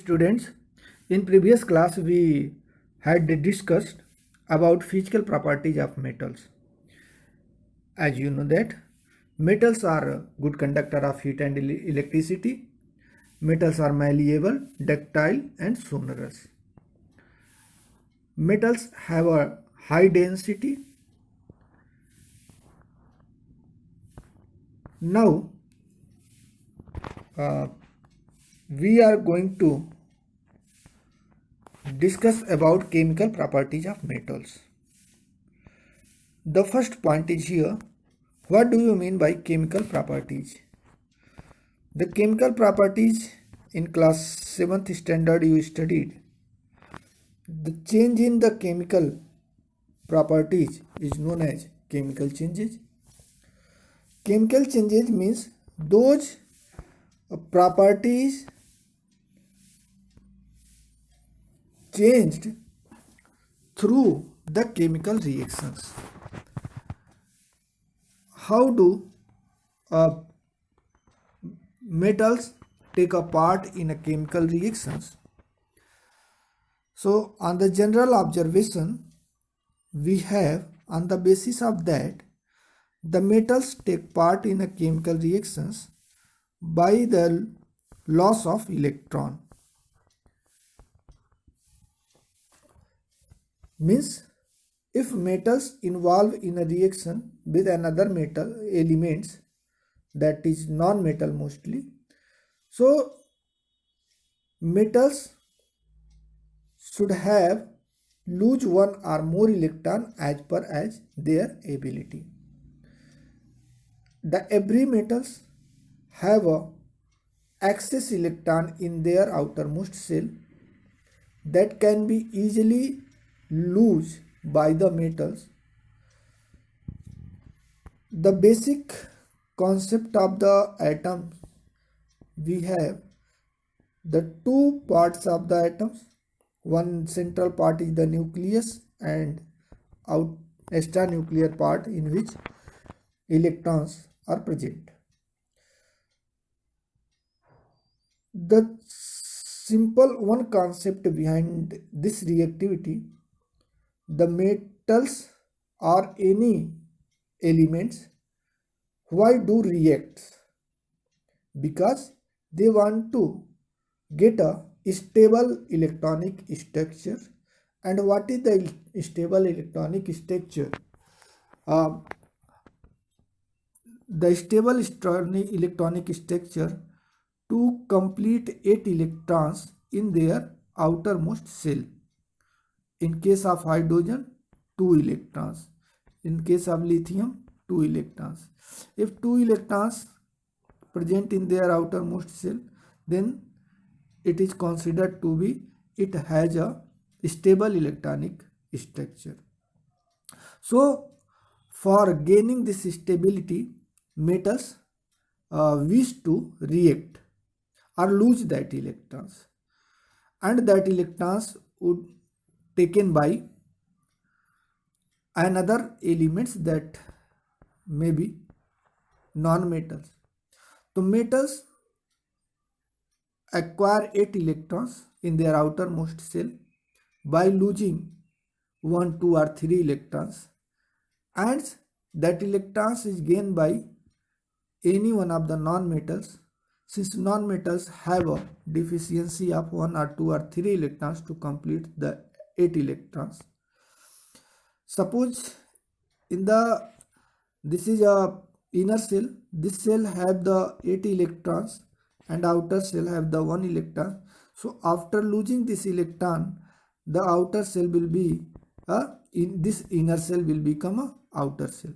students, in previous class we had discussed about physical properties of metals. As you know that metals are a good conductor of heat and electricity. Metals are malleable, ductile and sonorous. Metals have a high density. Now we are going to discuss about chemical properties of metals. The first point is here. What do you mean by chemical properties? The chemical properties in class 7th standard you studied. The change in the chemical properties is known as chemical changes. Chemical changes means those properties changed through the chemical reactions. How do metals take a part in a chemical reactions? So on the general observation we have, on the basis of that, the metals take part in a chemical reactions by the loss of electron. Means if metals involve in a reaction with another metal elements, that is non-metal mostly, so metals should have lose one or more electron as per as their ability. The every metals have a excess electron in their outermost shell that can be easily lose by the metals. The basic concept of the atom, we have the two parts of the atoms. One central part is the nucleus and extranuclear part in which electrons are present. The simple one concept behind this reactivity, the metals or any elements, why do react? Because they want to get a stable electronic structure. And what is the stable electronic structure? The stable electronic structure to complete 8 electrons in their outermost shell. In case of hydrogen, 2 electrons. In case of lithium, 2 electrons. If 2 electrons present in their outermost shell, then it is considered to be, it has a stable electronic structure. So for gaining this stability, metals wish to react or lose that electrons, and that electrons would taken by another elements that may be non-metals. So metals acquire 8 electrons in their outermost shell by losing 1, 2 or 3 electrons, and that electrons is gained by any one of the non-metals, since non-metals have a deficiency of 1 or 2 or 3 electrons to complete the 8 electrons. Suppose in the, this is a inner shell, this shell have the 8 electrons and outer shell have the 1 electron. So after losing this electron, the outer shell will be in this inner shell will become a outer shell.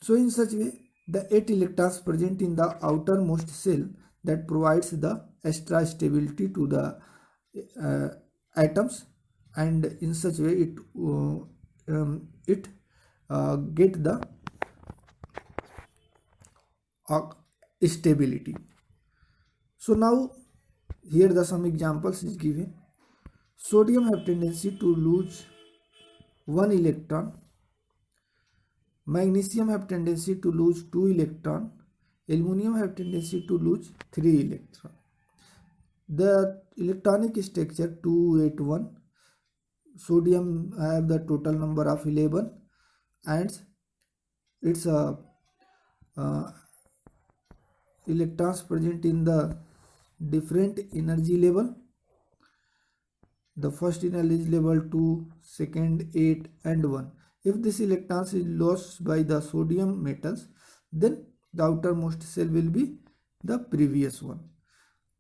So in such way, the 8 electrons present in the outermost shell that provides the extra stability to the atoms, and in such way it get the stability. So now here the some examples is given. Sodium have tendency to lose 1 electron. Magnesium have tendency to lose 2 electron. Aluminum have tendency to lose 3 electron. The electronic structure 281. Sodium have the total number of 11 and its electrons present in the different energy level. The first energy is level 2, second 8 and 1. If this electrons is lost by the sodium metals, then the outermost cell will be the previous one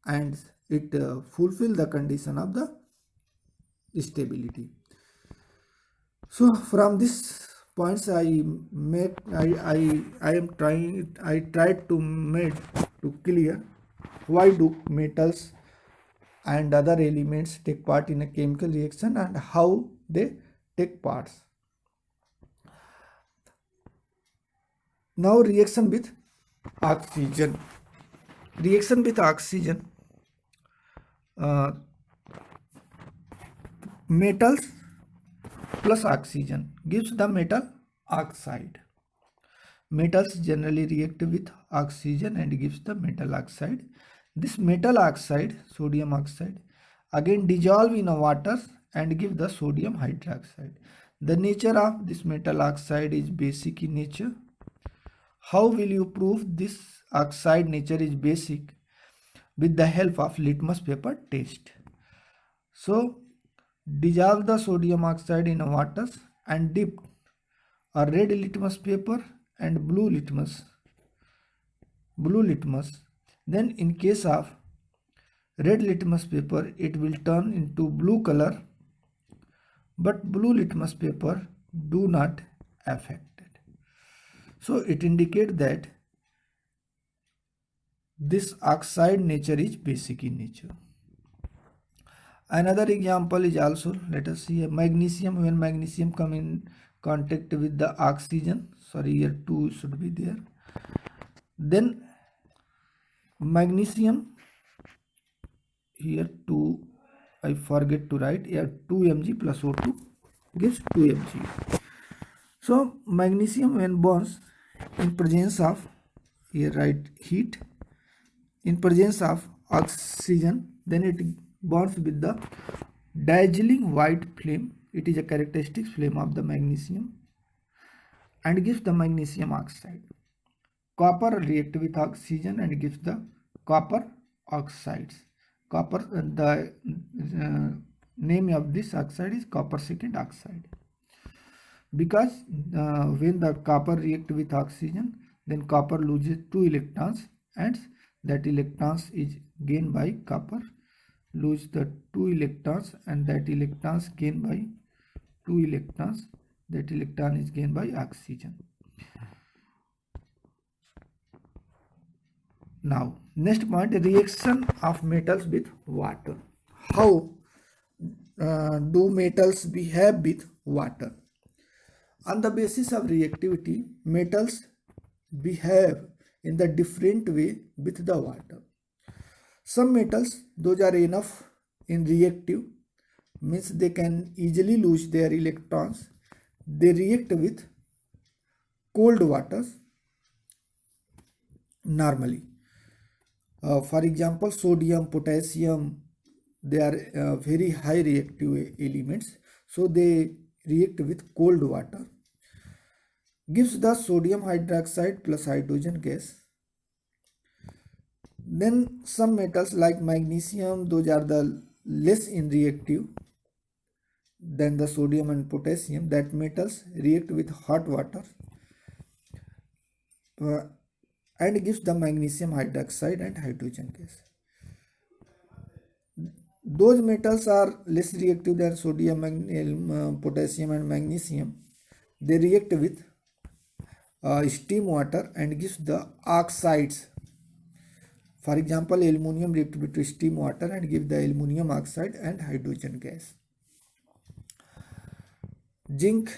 and it fulfill the condition of the stability. So from this points I tried to make to clear why do metals and other elements take part in a chemical reaction and how they take parts. Now reaction with oxygen. Reaction with oxygen, metals plus oxygen gives the metal oxide. Metals generally react with oxygen and gives the metal oxide. This metal oxide, sodium oxide, again dissolve in a water and give the sodium hydroxide. The nature of this metal oxide is basic in nature. How will you prove this oxide nature is basic? With the help of litmus paper test. So dissolve the sodium oxide in water and dip a red litmus paper and blue litmus. Then in case of red litmus paper, it will turn into blue color, but blue litmus paper do not affect it. So it indicates that this oxide nature is basic in nature. Another example is also, let us see, magnesium. When magnesium come in contact with the oxygen, sorry, here 2 should be there, then magnesium, here 2, I forget to write, here 2 Mg plus O2 gives 2 Mg. So magnesium when bonds in presence of, here write heat, in presence of oxygen, then it bonds with the dazzling white flame. It is a characteristic flame of the magnesium and gives the magnesium oxide. Copper react with oxygen and gives the copper oxides. Copper, the name of this oxide is copper second oxide, because when the copper react with oxygen, then copper loses 2 electrons and that electrons is gained by copper, lose the 2 electrons and that electrons gained by 2 electrons, that electron is gained by oxygen. Now next point, reaction of metals with water. How do metals behave with water? On the basis of reactivity, metals behave in the different way with the water. Some metals, those are enough in reactive, means they can easily lose their electrons. They react with cold waters normally. For example, sodium, potassium, they are very high reactive elements, so they react with cold water, gives the sodium hydroxide plus hydrogen gas. Then some metals like magnesium, those are the less in reactive than the sodium and potassium. That metals react with hot water and gives the magnesium hydroxide and hydrogen gas. Those metals are less reactive than sodium, potassium and magnesium. They react with steam water and gives the oxides. For example, aluminum react with steam water and give the aluminum oxide and hydrogen gas. Zinc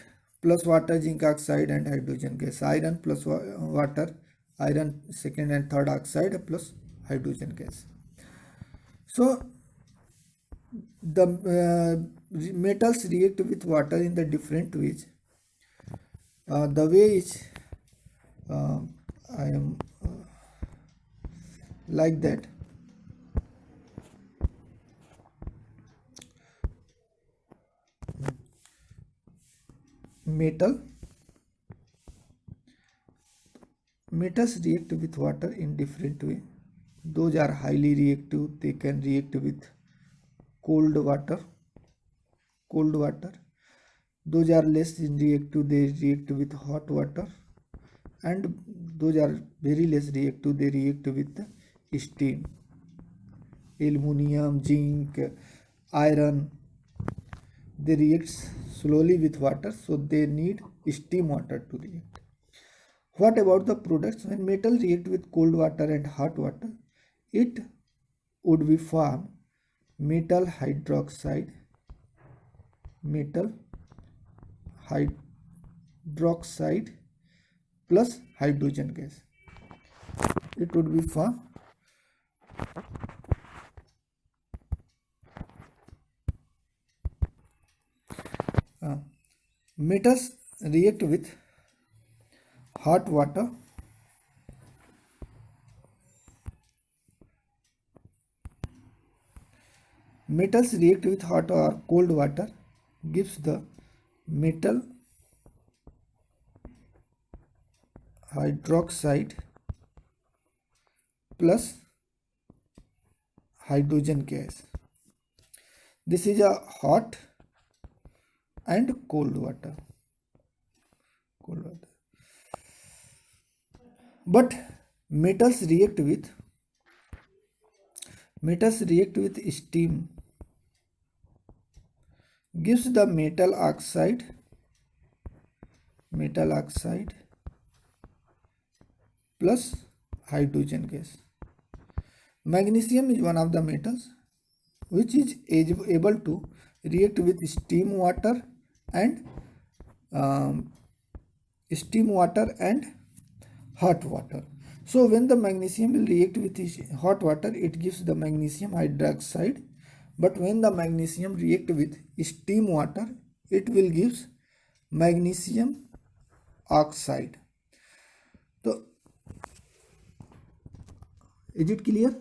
plus water, zinc oxide and hydrogen gas. Iron plus water, iron second and third oxide plus hydrogen gas. So the metals react with water in the different ways. The way is I am like that. metal. Metals react with water in different way. Those are highly reactive. They can react with cold water. Those are less reactive. They react with hot water. And those are very less reactive. They react with steam. Aluminium, zinc, iron, they react slowly with water, so they need steam water to react. What about the products? When metal react with cold water and hot water, it would be form metal hydroxide plus hydrogen gas. It would be form metals react with hot water. Metals react with hot or cold water gives the metal hydroxide plus hydrogen gas. This is a hot and cold water. But metals react with steam, gives the metal oxide plus hydrogen gas. Magnesium is one of the metals which is able to react with steam water and hot water. So when the magnesium will react with hot water, it gives the magnesium hydroxide. But when the magnesium react with steam water, it will give magnesium oxide. So is it clear?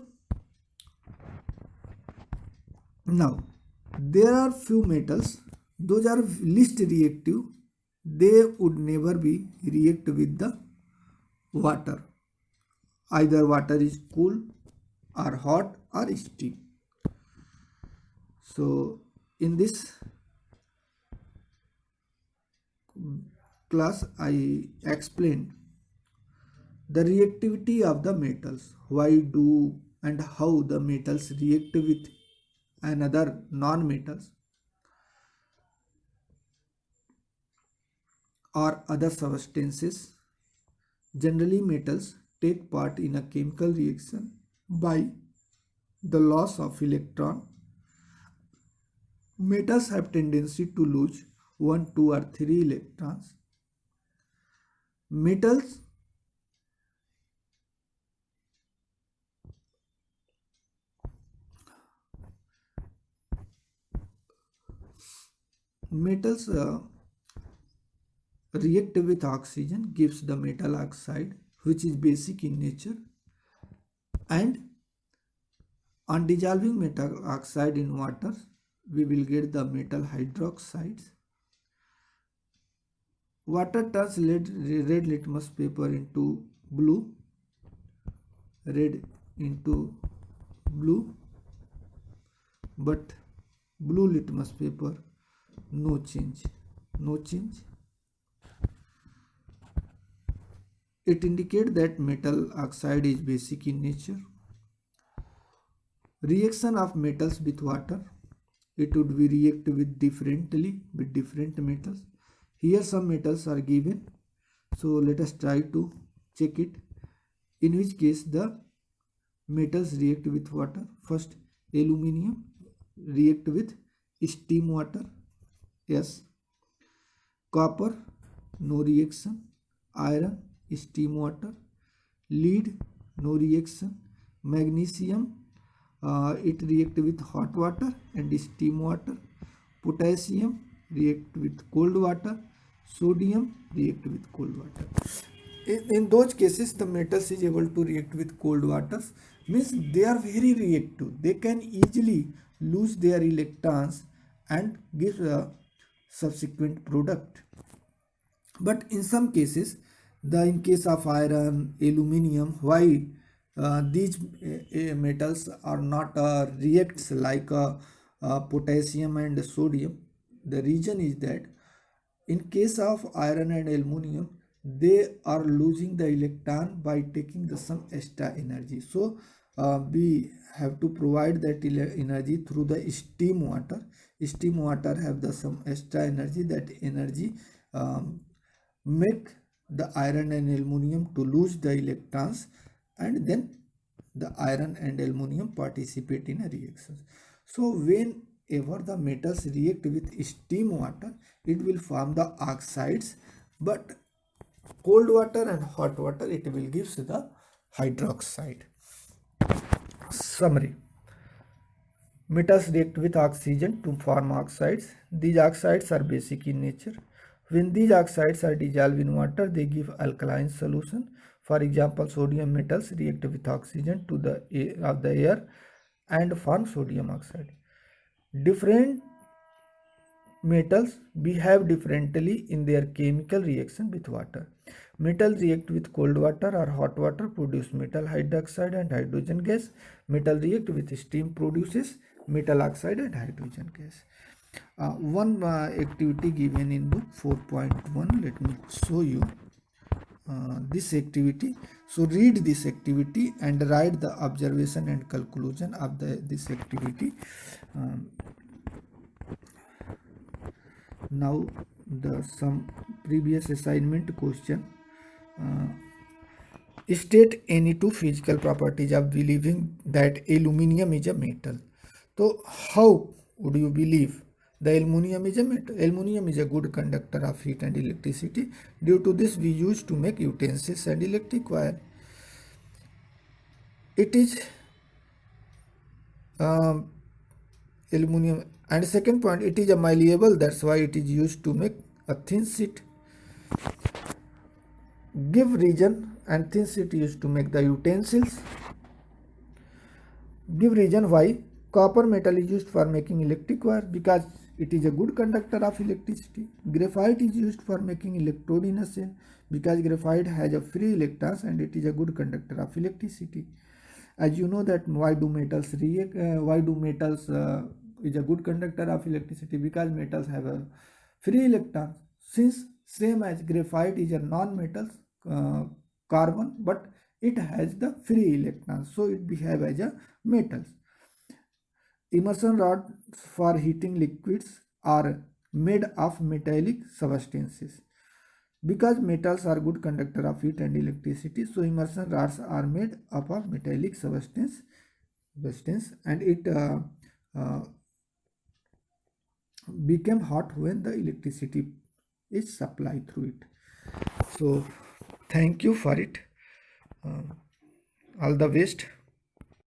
Now there are few metals, those are least reactive. They would never be react with the water. Either water is cool or hot or steam. So in this class I explained the reactivity of the metals, why do and how the metals react with another non-metals or other substances. Generally, metals take part in a chemical reaction by the loss of electron. Metals have tendency to lose 1, 2 or 3 electrons. Metals react with oxygen, gives the metal oxide, which is basic in nature, and on dissolving metal oxide in water we will get the metal hydroxides. Water turns red litmus paper into blue, but blue litmus paper no change. It indicates that metal oxide is basic in nature. Reaction of metals with water, it would be react with differently with different metals. Here some metals are given, so let us try to check it, in which case the metals react with water. First, aluminium react with steam water, yes. Copper, no reaction. Iron, steam water. Lead, no reaction. Magnesium, it react with hot water and steam water. Potassium react with cold water. Sodium react with cold water. In those cases, the metals is able to react with cold waters, means they are very reactive. They can easily lose their electrons and give a subsequent product. But in some cases, in case of iron, aluminum, why these metals are not reacts like potassium and sodium? The reason is that in case of iron and aluminum, they are losing the electron by taking the some extra energy. So we have to provide that energy through the steam water. Steam water have the some extra energy. That energy make the iron and aluminum to lose the electrons, and then the iron and aluminum participate in a reaction. So whenever the metals react with steam water, it will form the oxides, but cold water and hot water it will gives the hydroxide. Summary: metals react with oxygen to form oxides. These oxides are basic in nature. When these oxides are dissolved in water, they give alkaline solution. For example, sodium metals react with oxygen to the air and form sodium oxide. Different metals behave differently in their chemical reaction with water. Metals react with cold water or hot water, produce metal hydroxide and hydrogen gas. Metal react with steam, produces metal oxide and hydrogen gas. One activity given in book 4.1, let me show you this activity. So read this activity and write the observation and conclusion of this activity. Now some previous assignment question. State any two physical properties of believing that aluminum is a metal. So how would you believe the aluminum is a metal? Aluminum is a good conductor of heat and electricity. Due to this, we use to make utensils and electric wire. It is aluminum. And second point, it is a malleable. That's why it is used to make a thin sheet. Give reason and thin sheet used to make the utensils. Give reason why copper metal is used for making electric wire, because it is a good conductor of electricity. Graphite is used for making electrode in a cell, because graphite has a free electrons and it is a good conductor of electricity. As you know that why do metals react? Why do metals is a good conductor of electricity? Because metals have a free electrons. Since same as graphite is a non-metal carbon, but it has the free electrons, so it behave as a metals. Immersion rods for heating liquids are made of metallic substances. Because metals are good conductor of heat and electricity, so immersion rods are made up of metallic substance, and it became hot when the electricity is supplied through it. So thank you for it. All the best.